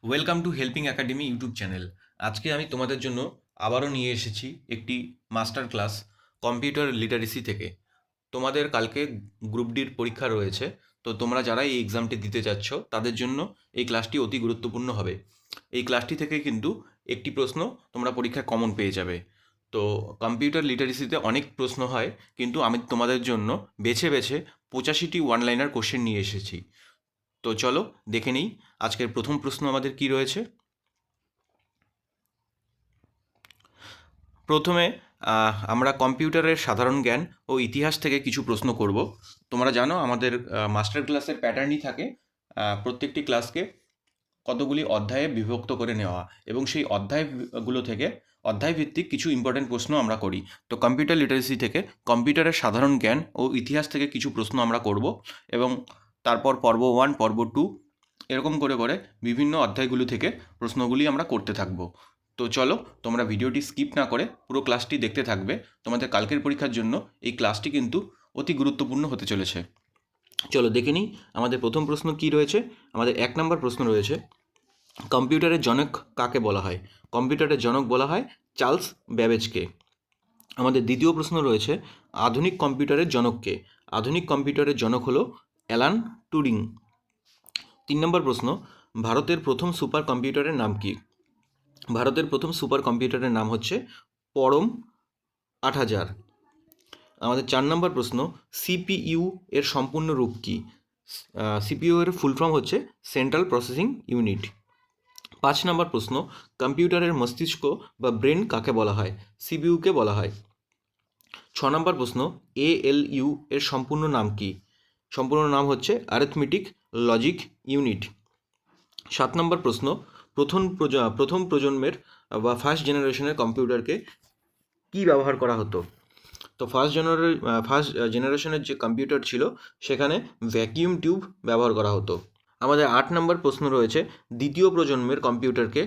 Welcome to helping academy YouTube channel. আজকে আমি তোমাদের জন্য আবারও নিয়ে এসেছি একটি মাস্টার ক্লাস কম্পিউটার লিটারেসি থেকে। তোমাদের কালকে গ্রুপ ডির পরীক্ষা রয়েছে, তো তোমরা যারা এই এক্সামটি দিতে যাচ্ছ তাদের জন্য এই ক্লাসটি অতি গুরুত্বপূর্ণ হবে। এই ক্লাসটি থেকে কিন্তু একটি প্রশ্ন তোমরা পরীক্ষায় কমন পেয়ে যাবে। তো কম্পিউটার লিটারেসিতে অনেক প্রশ্ন হয়, কিন্তু আমি তোমাদের জন্য বেছে বেছে 85টি ওয়ান লাইনার কোশ্চেন নিয়ে এসেছি। তো চলো দেখে নিই আজকের প্রথম প্রশ্ন আমাদের কি রয়েছে। প্রথমে আমরা কম্পিউটারের সাধারণ জ্ঞান ও ইতিহাস থেকে কিছু প্রশ্ন করব। তোমরা জানো আমাদের মাস্টার ক্লাসের প্যাটার্নই থাকে প্রত্যেকটি ক্লাসকে কতগুলি অধ্যায়ে বিভক্ত করে নেওয়া, এবং সেই অধ্যায়গুলো থেকে অধ্যায়ভিত্তিক কিছু ইম্পর্টেন্ট প্রশ্ন আমরা করি। তো কম্পিউটার লিটারেসি থেকে কম্পিউটারের সাধারণ জ্ঞান ও ইতিহাস থেকে কিছু প্রশ্ন আমরা করব, এবং তারপর পর্ব 1, পর্ব 2 এরকম করে করে বিভিন্ন অধ্যায়গুলো থেকে প্রশ্নগুলি আমরা করতে থাকব। তো চলো তোমরা ভিডিওটি স্কিপ না করে পুরো ক্লাসটি দেখতে থাকবে। তোমাদের কালকের পরীক্ষার জন্য এই ক্লাসটি কিন্তু অতি গুরুত্বপূর্ণ হতে চলেছে। চলো দেখে নিই আমাদের প্রথম প্রশ্ন কি রয়েছে। আমাদের 1 নম্বর প্রশ্ন রয়েছে, কম্পিউটারের জনক কাকে বলা হয়? কম্পিউটারের জনক বলা হয় চার্লস ব্যাবেজকে। আমাদের দ্বিতীয় প্রশ্ন রয়েছে, আধুনিক কম্পিউটারের জনক কে? আধুনিক কম্পিউটারের জনক হলো অ্যালান টুরিং। 3 নম্বর প্রশ্ন, ভারতের প্রথম সুপার কম্পিউটারের নাম কি? ভারতের প্রথম সুপার কম্পিউটারের নাম হচ্ছে পরম 8000। আমাদের 4 নম্বর প্রশ্ন, সিপিইউ এর সম্পূর্ণ রূপ কি? সিপিইউ এর ফুল ফর্ম হচ্ছে সেন্ট্রাল প্রসেসিং ইউনিট। 5 নম্বর প্রশ্ন, কম্পিউটারের মস্তিষ্ক বা ব্রেন কাকে বলা হয়? সিপিইউকে বলা হয়। 6 নম্বর প্রশ্ন, এএলইউ এর সম্পূর্ণ নাম কি? সম্পূর্ণ নাম হচ্ছে অ্যারিথমেটিক লজিক ইউনিট। 7 নম্বর প্রশ্ন, প্রথম প্রজন্মের বা ফার্স্ট জেনারেশনের কম্পিউটারকে কি ব্যবহার করা হতো? তো ফার্স্ট জেনারেশনের যে কম্পিউটার ছিল সেখানে ভ্যাকিউম টিউব ব্যবহার করা হতো। আমাদের 8 নম্বর প্রশ্ন রয়েছে, দ্বিতীয় প্রজন্মের কম্পিউটারকে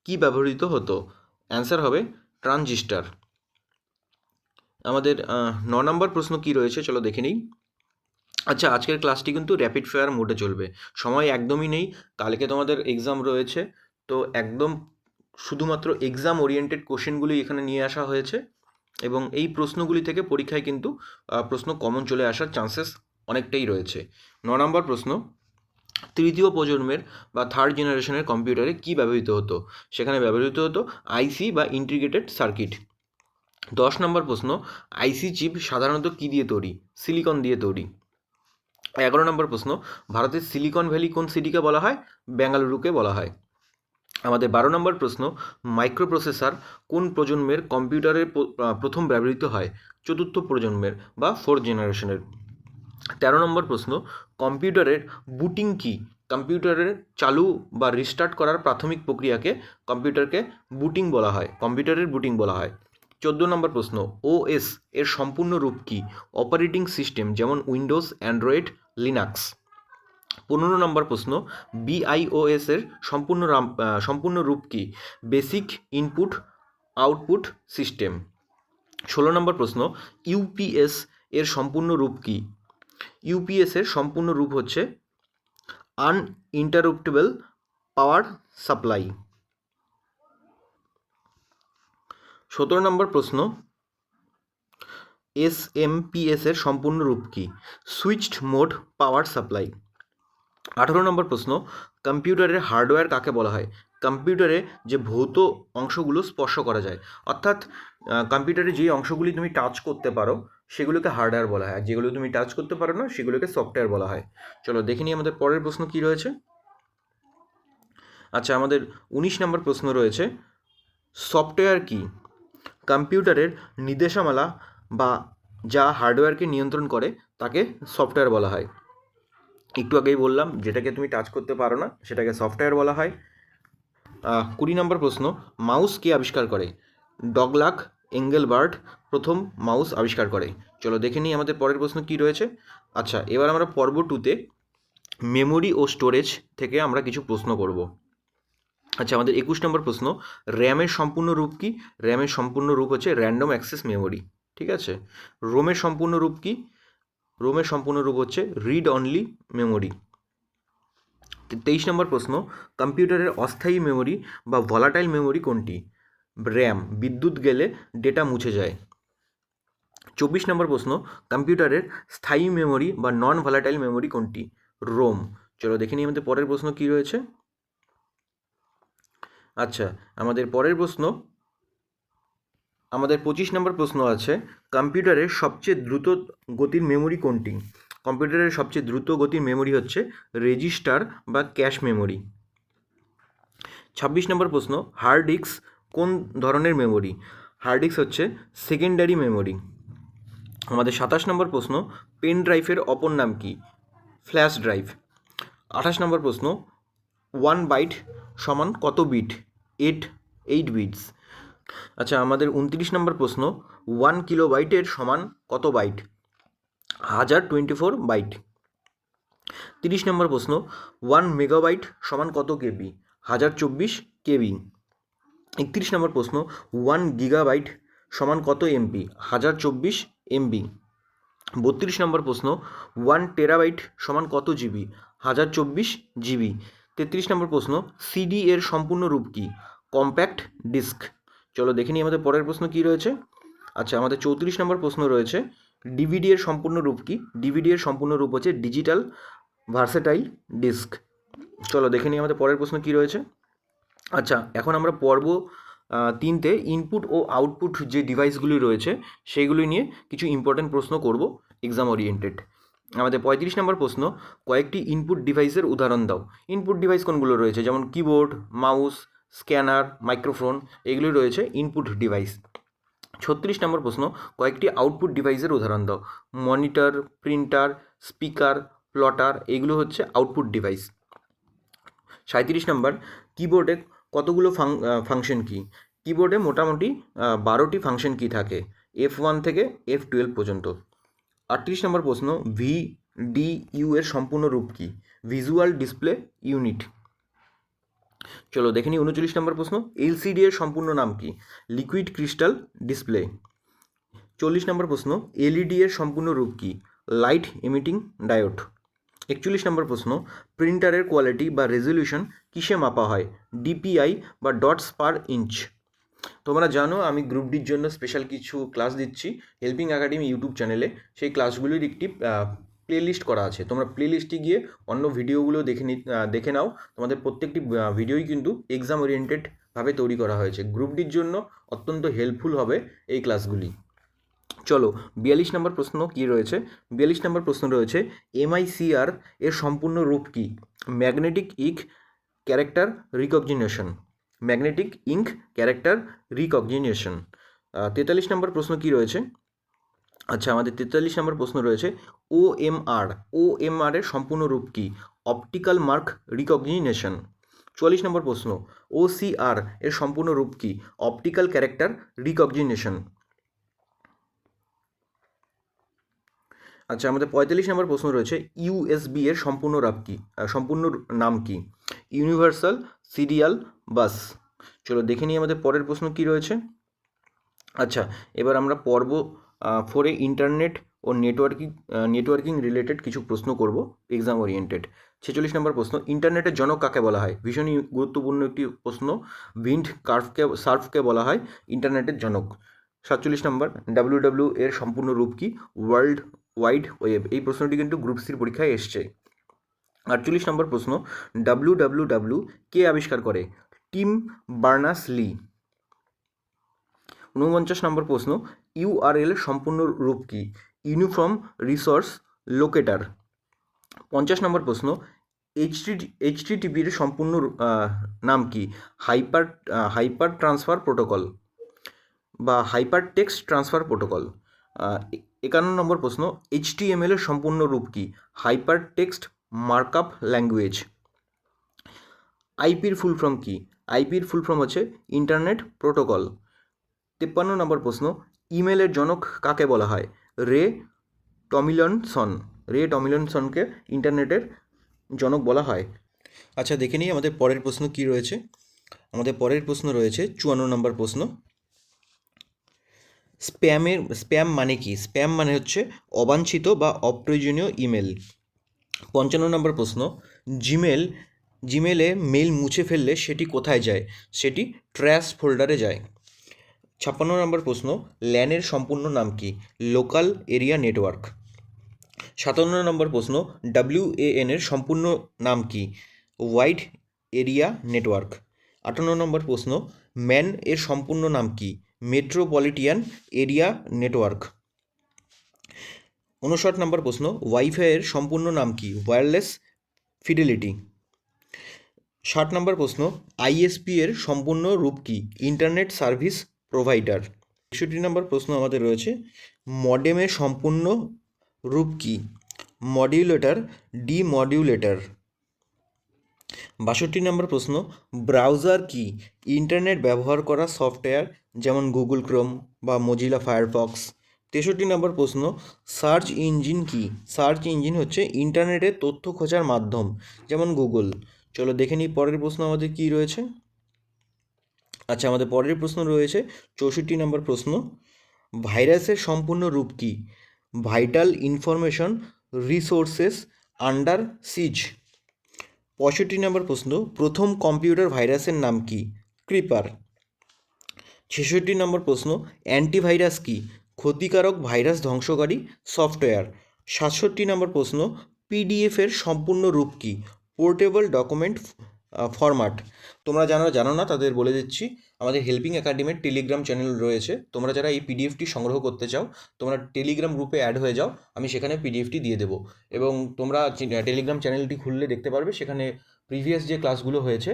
কি ব্যবহৃত হতো? অ্যান্সার হবে ট্রানজিস্টার। আমাদের 9 নম্বর প্রশ্ন কি রয়েছে চলো দেখে নিই। আচ্ছা, আজকের ক্লাসটি কিন্তু র্যাপিড ফায়ার মোডে চলবে, সময় একদমই নেই। কালকে তোমাদের এক্সাম রয়েছে, তো একদম শুধুমাত্র এক্সাম ওরিয়েন্টেড কোশ্চেনগুলি এখানে নিয়ে আসা হয়েছে, এবং এই প্রশ্নগুলি থেকে পরীক্ষায় কিন্তু প্রশ্ন কমন চলে আসার চান্সেস অনেকটাই রয়েছে। 9 নম্বর প্রশ্ন, তৃতীয় প্রজন্মের বা থার্ড জেনারেশনের কম্পিউটারে কি ব্যবহৃত হতো? সেখানে ব্যবহৃত হতো আইসি বা ইন্টিগ্রেটেড সার্কিট। 10 নম্বর প্রশ্ন, আইসি চিপ সাধারণত কী দিয়ে তৈরি? সিলিকন দিয়ে তৈরি। 11 নম্বর প্রশ্ন, ভারতের সিলিকন ভ্যালি কোন সিটিকে বলা হয়? বেঙ্গালুরুকে বলা হয়। আমাদের 12 নম্বর প্রশ্ন, মাইক্রোপ্রসেসর কোন প্রজন্মের কম্পিউটারে প্রথম ব্যবহৃত হয়? চতুর্থ প্রজন্মের বা ফোর্থ জেনারেশনের। 13 নম্বর প্রশ্ন, কম্পিউটারের বুটিং কি? কম্পিউটারের চালু বা রিস্টার্ট করার প্রাথমিক প্রক্রিয়াকে কম্পিউটারের বুটিং বলা হয়। 14 নম্বর প্রশ্ন, ওএস এর সম্পূর্ণ রূপ কি? অপারেটিং সিস্টেম, যেমন উইন্ডোজ, অ্যান্ড্রয়েড, লিনাক্স। 15 নম্বর প্রশ্ন, বিআইওএস এর সম্পূর্ণ রূপ কি? Basic input output system. 16 নম্বর প্রশ্ন, ইউপিএস এর সম্পূর্ণ রূপ কি? ইউপিএস এর সম্পূর্ণ রূপ হচ্ছে আনইন্টারাপ্টেবল পাওয়ার সাপ্লাই। 17 নম্বর প্রশ্ন, এসএমপিএস এর সম্পূর্ণ রূপ কি? Switched mode power supply. 18 নম্বর প্রশ্ন, কম্পিউটারের হার্ডওয়্যার কাকে বলা হয়? কম্পিউটারে যে ভৌত অংশগুলো স্পর্শ করা যায়, অর্থাৎ কম্পিউটারে যে অংশগুলি তুমি টাচ করতে পারো সেগুলোকে হার্ডওয়্যার বলা হয়, আর যেগুলো তুমি টাচ করতে পারো না সেগুলোকে সফটওয়্যার বলা হয়। চলো দেখে নিই আমাদের পরের প্রশ্ন কি রয়েছে। আচ্ছা, আমাদের 19 নম্বর প্রশ্ন রয়েছে, সফটওয়্যার কি? কম্পিউটারের নির্দেশমালা বা যা হার্ডওয়্যারকে নিয়ন্ত্রণ করে তাকে সফটওয়্যার বলা হয়। একটু আগেই বললাম, যেটাকে তুমি টাচ করতে পারো না সেটাকে সফটওয়্যার বলা হয়। 20 নম্বর প্রশ্ন, মাউস কে আবিষ্কার করে? ডগলাগ এঙ্গেলবার্ট প্রথম মাউস আবিষ্কার করে। চলো দেখে নিই আমাদের পরের প্রশ্ন কি রয়েছে। আচ্ছা, এবার আমরা পর্ব 2তে মেমোরি ও স্টোরেজ থেকে আমরা কিছু প্রশ্ন করব। আচ্ছা, আমাদের 21 নম্বর প্রশ্ন, র্যামের সম্পূর্ণ রূপ কি? র্যামের সম্পূর্ণ রূপ হচ্ছে র্যান্ডম অ্যাক্সেস মেমোরি। ঠিক আছে। রোমের সম্পূর্ণ রূপ কি? রোমের সম্পূর্ণ রূপ হচ্ছে রিড অনলি মেমোরি। 23 নম্বর প্রশ্ন, কম্পিউটারের অস্থায়ী মেমরি বা ভলাটাইল মেমরি কোনটি? র্যাম, বিদ্যুৎ গেলে ডেটা মুছে যায়। 24 নম্বর প্রশ্ন, কম্পিউটারের স্থায়ী মেমরি বা নন ভলাটাইল মেমরি কোনটি? রোম। চলো দেখে নিই আমাদের পরের প্রশ্ন কী রয়েছে। আচ্ছা, আমাদের পরের প্রশ্ন, আমাদের 25 নম্বর প্রশ্ন আছে, কম্পিউটারের সবচেয়ে দ্রুত গতির মেমরি কোনটি? কম্পিউটারের সবচেয়ে দ্রুত গতির মেমরি হচ্ছে রেজিস্টার বা ক্যাশ মেমরি। 26 নম্বর প্রশ্ন, হার্ড ডিস্ক কোন ধরনের মেমরি? হার্ড ডিস্ক হচ্ছে সেকেন্ডারি মেমরি। আমাদের 27 নম্বর প্রশ্ন, পেন ড্রাইভের অপর নাম কি? Flash drive. 28 নম্বর প্রশ্ন, 1 বাইট সমান কত বিট? 8 বিটস। আচ্ছা, আমাদের 29 নম্বর প্রশ্ন, 1 কিলোবাইটের সমান কত বাইট? 1024 বাইট। 30 নম্বর প্রশ্ন, 1 মেগাবাইট সমান কত কেবি? 1024 কেবি। 31 নম্বর প্রশ্ন, 1 গিগাবাইট সমান কত এমবি? 1024 এমবি। 32 নম্বর প্রশ্ন, 1 টেরাবাইট সমান কত জিবি? 1024 জিবি। 33 নম্বর প্রশ্ন, সিডি এর সম্পূর্ণ রূপ কি? Compact disc. চলো দেখে নিই আমাদের পরের প্রশ্ন কী রয়েছে। আচ্ছা, আমাদের 34 নম্বর প্রশ্ন রয়েছে, ডিভিডি এর সম্পূর্ণ রূপ কি? ডিভিডি এর সম্পূর্ণ রূপ হচ্ছে ডিজিটাল ভার্সেটাইল ডিস্ক। চলো দেখে নিই আমাদের পরের প্রশ্ন কী রয়েছে। আচ্ছা, এখন আমরা পর্ব 3তে ইনপুট ও আউটপুট যে ডিভাইসগুলি রয়েছে সেইগুলি নিয়ে কিছু ইম্পর্টেন্ট প্রশ্ন করব, এক্সাম ওরিয়েন্টেড। আমাদের 35 নম্বর প্রশ্ন, কয়েকটি ইনপুট ডিভাইসের উদাহরণ দাও। ইনপুট ডিভাইস কোনগুলো রয়েছে? যেমন কিবোর্ড, মাউস, স্ক্যানার, মাইক্রোফোন, এগুলি রয়েছে ইনপুট ডিভাইস। 36 নম্বর প্রশ্ন, কয়েকটি আউটপুট ডিভাইসের উদাহরণ দাও। মনিটর, প্রিন্টার, স্পিকার, প্লটার, এগুলো হচ্ছে আউটপুট ডিভাইস। 37 নম্বর, কিবোর্ডে কতগুলো ফাংশন কি? কিবোর্ডে মোটামুটি 12টি ফাংশন কি থাকে, F1 থেকে F12 পর্যন্ত। 38 নম্বর প্রশ্ন, VDU এর সম্পূর্ণ রূপ কি? Visual display unit. চলো দেখে নিই 39 নম্বর প্রশ্ন, LCD এর সম্পূর্ণ নাম কি? Liquid crystal display. 40 নম্বর প্রশ্ন, LED এর সম্পূর্ণ রূপ কি? Light emitting diode. 41 নম্বর প্রশ্ন, প্রিন্টারের কোয়ালিটি বা রেজলিউশন কিসে মাপা হয়? DPI বা ডটস পার ইঞ্চ। তোমরা জানো আমি গ্রুপ ডির জন্য স্পেশাল কিছু ক্লাস দিচ্ছি হেল্পিং একাডেমি ইউটিউব চ্যানেলে। সেই ক্লাসগুলির একটি প্লেলিস্ট করা আছে, তোমরা প্লেলিস্টে গিয়ে অন্য ভিডিওগুলো দেখে নাও। তোমাদের প্রত্যেকটি ভিডিওই কিন্তু এক্সাম ওরিয়েন্টেডভাবে তৈরি করা হয়েছে, গ্রুপ ডির জন্য অত্যন্ত হেল্পফুল হবে এই ক্লাসগুলি। চলো 42 নম্বর প্রশ্ন কি রয়েছে। 42 নম্বর প্রশ্ন রয়েছে, MICR এর সম্পূর্ণ রূপ কি? Magnetic ink character recognition. Magnetic ink character recognition. 43 নম্বর প্রশ্ন কি রয়েছে। আচ্ছা, আমাদের 43 নম্বর প্রশ্ন রয়েছে, OMR এর সম্পূর্ণ রূপ কি? Optical mark recognition. 44 নম্বর প্রশ্ন, OCR এর সম্পূর্ণ রূপ কি? Optical character recognition. আচ্ছা, আমাদের 45 নম্বর প্রশ্ন রয়েছে, USB এর সম্পূর্ণ নাম কি? Universal serial bus. চলো দেখে নিই আমাদের পরের প্রশ্ন কি রয়েছে। আচ্ছা, এবার আমরা পর্ব 4-এ ইন্টারনেট ও নেটওয়ার্কিং রিলেটেড কিছু প্রশ্ন করব, এক্সাম ওরিয়েন্টেড। 46 নম্বর প্রশ্ন, ইন্টারনেটের জনক কাকে বলা হয়? ভীষণই গুরুত্বপূর্ণ একটি প্রশ্ন। ভিন্ড সার্ফকে বলা হয় ইন্টারনেটের জনক। 47 নম্বর, WWW এর সম্পূর্ণ রূপ কি? World wide web. এই প্রশ্নটি কিন্তু গ্রুপ সির পরীক্ষায় এসছে। 48 নম্বর প্রশ্ন, WWW কে আবিষ্কার করে? Team Berners-Lee. 49 নম্বর প্রশ্ন, URL এর সম্পূর্ণ রূপ কি? Uniform resource locator. 50 নম্বর প্রশ্ন, HTTP এর সম্পূর্ণ নাম কি? হাইপার ট্রান্সফার প্রোটোকল বা হাইপার টেক্সট ট্রান্সফার প্রোটোকল। 51 নম্বর প্রশ্ন, HTML এর সম্পূর্ণ রূপ কি? Hyper text markup language. আইপির ফুল ফর্ম কি? আইপির ফুল ফর্ম হচ্ছে ইন্টারনেট প্রোটোকল। 53 নম্বর প্রশ্ন, ইমেলের জনক কাকে বলা হয়? রে টমিলিনসনকে ইন্টারনেটের জনক বলা হয়। আচ্ছা, দেখে নিই আমাদের পরের প্রশ্ন কি রয়েছে। আমাদের পরের প্রশ্ন রয়েছে 54 নম্বর প্রশ্ন, স্প্যাম মানে কি? স্প্যাম মানে হচ্ছে অবাঞ্ছিত বা অপ্রয়োজনীয় ইমেল। 55 নম্বর প্রশ্ন, জিমেল জিমেলে মেল মুছে ফেললে সেটি কোথায় যায়? সেটি ট্র্যাশ ফোল্ডারে যায়। 56 নম্বর প্রশ্ন, ল্যানের সম্পূর্ণ নাম কি? Local area network. 57 নম্বর প্রশ্ন, WAN এর সম্পূর্ণ নাম কি? Wide area network. 58 নম্বর প্রশ্ন, ম্যান এর সম্পূর্ণ নাম কি? Metropolitan area network. 59 নম্বর প্রশ্ন, ওয়াইফাই এর সম্পূর্ণ নাম কি? Wireless fidelity. 60 নম্বর প্রশ্ন, ISP এর সম্পূর্ণ রূপ কি? Internet service provider. 61 নম্বর প্রশ্ন আমাদের রয়েছে, মডেমের সম্পূর্ণ রূপ কি? মডিউলেটর ডিমডিউলেটর। 62 নম্বর প্রশ্ন, ব্রাউজার কি? ইন্টারনেট ব্যবহার করা সফটওয়্যার যেমন গুগল ক্রোম বা মোজিলা ফায়ারফক্স। 63 নম্বর প্রশ্ন, সার্চ ইঞ্জিন কি? সার্চ ইঞ্জিন হচ্ছে ইন্টারনেটে তথ্য খোঁজার মাধ্যম যেমন গুগল। চলো দেখে নিই পরের প্রশ্ন আমাদের কী রয়েছে। আচ্ছা, আমাদের পরের প্রশ্ন রয়েছে 64 নম্বর প্রশ্ন, ভাইরাসের সম্পূর্ণ রূপ কি? ভাইটাল ইনফরমেশন রিসোর্সেস আন্ডার সিজ। 65 নম্বর প্রশ্ন, প্রথম কম্পিউটার ভাইরাসের নাম কি? ক্রিপার। 66 নম্বর প্রশ্ন, অ্যান্টিভাইরাস কি? ক্ষতিকারক ভাইরাস ধ্বংসকারী সফটওয়্যার। 67 নম্বর প্রশ্ন, PDF এর সম্পূর্ণ রূপ কি? Portable document format. তোমরা যারা জানো না তাদের বলে দিচ্ছি, আমাদের হেল্পিং একাডেমির টেলিগ্রাম চ্যানেল রয়েছে। তোমরা যারা এই পিডিএফটি সংগ্রহ করতে চাও, তোমরা টেলিগ্রাম গ্রুপে অ্যাড হয়ে যাও, আমি সেখানে পিডিএফটি দিয়ে দেবো। এবং তোমরা টেলিগ্রাম চ্যানেলটি খুললে দেখতে পারবে সেখানে প্রিভিয়াস যে ক্লাসগুলো হয়েছে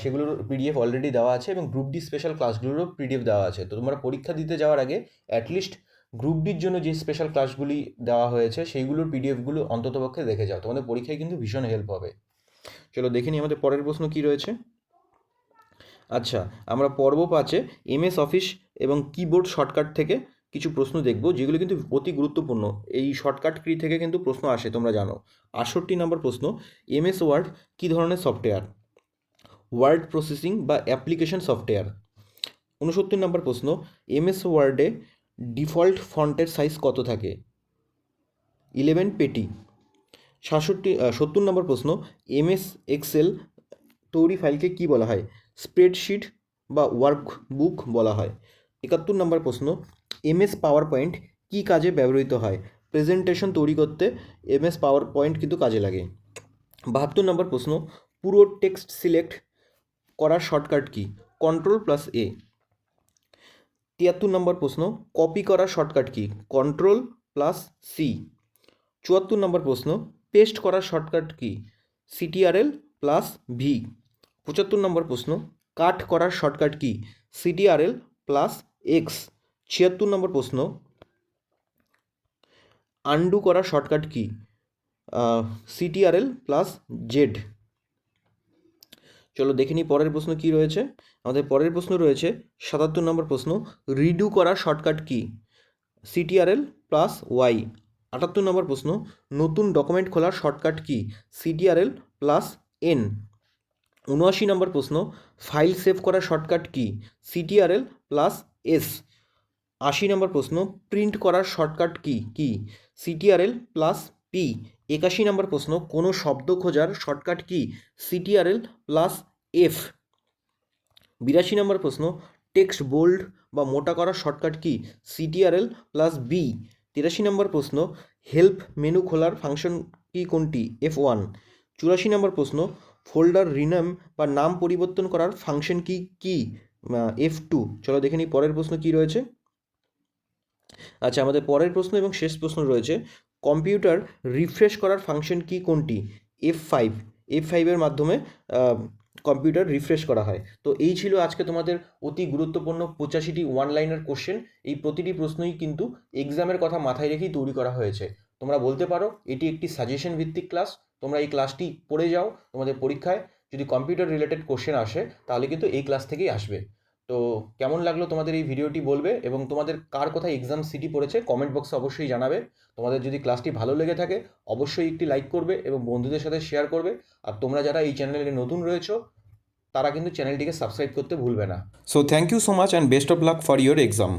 সেগুলোর পিডিএফ অলরেডি দেওয়া আছে এবং গ্রুপ ডি স্পেশাল ক্লাসগুলোরও পিডিএফ দেওয়া আছে। তো তোমরা পরীক্ষা দিতে যাওয়ার আগে অ্যাটলিস্ট গ্রুপ ডির জন্য যে স্পেশাল ক্লাসগুলি দেওয়া হয়েছে সেইগুলোর পিডিএফগুলো অন্ততপক্ষে দেখে যাও, তোমাদের পরীক্ষায় কিন্তু ভীষণ হেল্প হবে। চলো দেখে নিই আমাদের পরের প্রশ্ন কী রয়েছে। আচ্ছা, আমরা পর্ব 5-এ MS অফিস এবং কিবোর্ড শর্টকাট থেকে কিছু প্রশ্ন দেখব, যেগুলো কিন্তু অতি গুরুত্বপূর্ণ। এই শর্টকাট কি থেকে কিন্তু প্রশ্ন আসে, তোমরা জানো। 68 নম্বর প্রশ্ন, MS ওয়ার্ড কী ধরনের সফটওয়্যার? ওয়ার্ড প্রসেসিং বা অ্যাপ্লিকেশন সফটওয়্যার। 69 নম্বর প্রশ্ন, MS ওয়ার্ডে ডিফল্ট ফন্টের সাইজ কত থাকে? 11 পেটি। 70 নম্বর প্রশ্ন, MS এক্সেল তৈরি ফাইলকে কী বলা হয়? স্প্রেডশিট বা ওয়ার্কবুক বলা হয়। 71 নম্বর প্রশ্ন, MS পাওয়ার পয়েন্ট কী কাজে ব্যবহৃত হয়? প্রেজেন্টেশন তৈরি করতে MS পাওয়ার পয়েন্ট কিন্তু কাজে লাগে। 72 নম্বর প্রশ্ন, পুরো টেক্সট সিলেক্ট করার শর্টকাট কি? Ctrl+A। 73 নম্বর প্রশ্ন, কপি করার শর্টকাট কি? Ctrl+C। 74 নম্বর প্রশ্ন, পেস্ট করার শর্টকাট কি? Ctrl+V। 75 নম্বর প্রশ্ন, কাট করার শর্টকাট কি? Ctrl+X। 76 নম্বর প্রশ্ন, আনডু করার শর্টকাট কি? Ctrl+Z। চলো দেখে নিই পরের প্রশ্ন কী রয়েছে। আমাদের পরের প্রশ্ন রয়েছে 77 নম্বর প্রশ্ন, রিডু করার শর্টকাট কি? Ctrl+Y। 78 নম্বর প্রশ্ন, নতুন ডকুমেন্ট খোলার শর্টকাট কি? Ctrl+N। 79 নম্বর প্রশ্ন, ফাইল সেভ করার শর্টকাট কি? Ctrl+S। 80 নম্বর প্রশ্ন, প্রিন্ট করার শর্টকাট কি? Ctrl+P। 81 নম্বর প্রশ্ন, কোনো শব্দ খোঁজার শর্টকাট কি? Ctrl+F। 82 নম্বর প্রশ্ন, টেক্সট বোল্ড বা মোটা করার শর্টকাট কি? Ctrl+B। 83 নম্বর প্রশ্ন, হেল্প মেনু খোলার ফাংশন কি কোনটি? F1। 84 নম্বর প্রশ্ন, ফোল্ডার রিনেম বা নাম পরিবর্তন করার ফাংশন কি? F2। চলো দেখে নিই পরের প্রশ্ন কি রয়েছে। আচ্ছা, আমাদের পরের প্রশ্ন এবং শেষ প্রশ্ন রয়েছে, কম্পিউটার রিফ্রেশ করার ফাংশন কি কোনটি? F5। F5-এর মাধ্যমে কম্পিউটার রিফ্রেশ করা হয়। তো এই ছিল আজকে তোমাদের অতি গুরুত্বপূর্ণ 85টি ওয়ান লাইনার কোশ্চেন। এই প্রতিটি প্রশ্নই কিন্তু এক্সামের কথা মাথায় রেখেই তৈরি করা হয়েছে। তোমরা বলতে পারো এটি একটি সাজেশন ভিত্তিক ক্লাস। তোমরা এই ক্লাসটি পড়ে যাও, তোমাদের পরীক্ষায় যদি কম্পিউটার রিলেটেড কোশ্চেন আসে তাহলে কিন্তু এই ক্লাস থেকেই আসবে। তো কেমন লাগলো তোমাদের এই ভিডিওটি বলবে, এবং তোমাদের কার কোথায় এক্সাম সিটি পড়েছে কমেন্ট বক্সে অবশ্যই জানাবে। তোমাদের যদি ক্লাসটি ভালো লেগে থাকে অবশ্যই একটি লাইক করবে এবং বন্ধুদের সাথে শেয়ার করবে। আর তোমরা যারা এই চ্যানেলে নতুন রয়েছো তারা কিন্তু চ্যানেলটিকে সাবস্ক্রাইব করতে ভুলবে না। So thank you so much and best of luck for your exam.